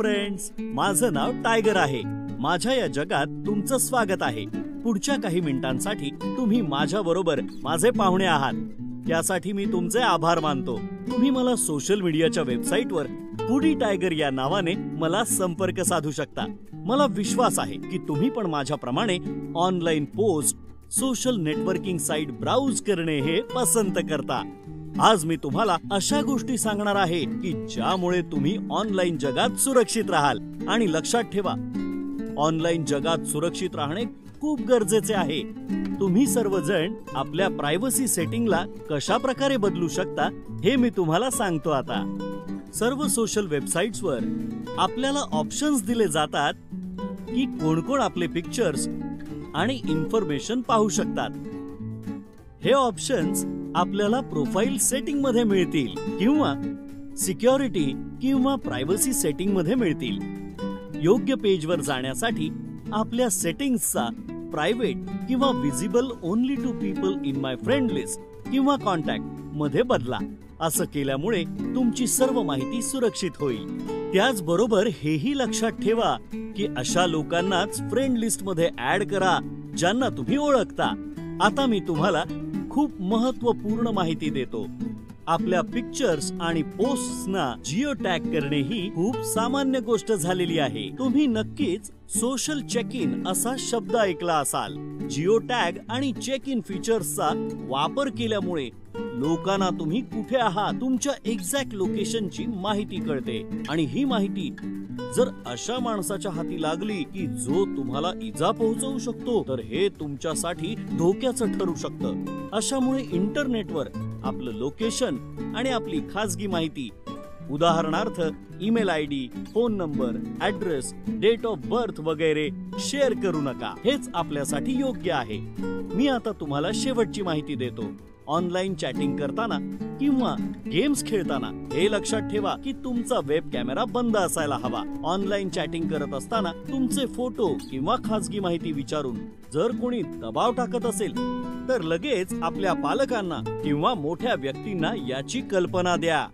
Friends, माझं नाव tiger आहे। माझ्या या जगात तुमचं स्वागत आहे। पुढच्या काही मिनिटांसाठी तुम्ही माझ्या बरोबर माझे पाहुणे आहात, त्यासाठी मी तुमचे आभार मानतो। तुम्ही मला सोशल मीडियाच्या वेबसाईटवर फूडी टायगर या नावाने मला संपर्क साधू शकता। मला विश्वास आहे की तुम्ही पण माझ्याप्रमाणे online post, social networking site browse करणे हे पसंत करता। आज मी तुम्हाला अशा गोष्टी सांगणार आहे की ज्यामुळे तुम्ही ऑनलाइन जगात सुरक्षित राहाल। आणि लक्षात ठेवा, ऑनलाइन जगात सुरक्षित राहणे खूप गरजेचे आहे। तुम्ही सर्वजण आपल्या प्रायव्हसी सेटिंगला कशा प्रकारे बदलू शकता हे मी तुम्हाला सांगतो। आता सर्व सोशल वेबसाइट्सवर आपल्याला ऑप्शन्स दिले जातात की कोण-कोण आपले पिक्चर्स आणि इन्फॉर्मेशन पाहू शकतात। हे ऑप्शन्स आपल्याला प्रोफाइल सेटिंग मध्ये मिळतील किंवा सिक्युरिटी किंवा प्रायव्हसी सेटिंग मध्ये मिळतील। योग्य पेजवर जाण्यासाठी आपल्या सेटिंग्सचा प्रायव्हेट किंवा visible only to people in my friend list किंवा कॉन्टॅक्ट मध्ये बदला। असं केल्यामुळे तुमची सर्व माहिती सुरक्षित होईल। त्याचबरोबर हेही लक्षात ठेवा की अशा लोकांनाच फ्रेंड लिस्ट मध्ये ऍड करा ज्यांना तुम्ही ओळखता। आता मी तुम्हाला खूप महत्त्वपूर्ण माहिती देतो। आपल्या पिक्चर्स आणि पोस्ट्सना जिओ टॅग करणे ही खूप सामान्य गोष्ट झालेली आहे। तुम्ही नक्कीच सोशल चेक इन असा शब्द ऐकला असाल। जिओ टॅग आणि चेक इन फीचर्सचा वापर केल्यामुळे लोकांना तुम्ही कुठे आहात, तुमच्या एक्झॅक्ट लोकेशनची माहिती कळते। आणि ही माहिती जर अशा माणसाच्या हाती लागली की जो तुम्हाला इजा पोहोचवू शकतो, तर हे तुमच्यासाठी धोक्याचं ठरू शकतं। अशामुळे इंटरनेटवर आपलं लोकेशन आणि आपली खासगी माहिती, उदाहरणार्थ email ID, phone number, address, date of birth वगैरे शेअर करू नका। हेच आपल्यासाठी योग्य आहे। मी आता तुम्हाला शेवटची माहिती देतो। ऑनलाइन चॅटिंग करताना किंवा गेम्स खेळताना हे लक्षात ठेवा की तुमचा वेब कॅमेरा बंद असायला हवा। ऑनलाइन चॅटिंग करत असताना तुमचे फोटो किंवा खासगी माहिती विचारून जर कोणी दबाव टाकत असेल तर लगेच आपल्या पालकांना किंवा मोठ्या व्यक्तींना याची कल्पना द्या।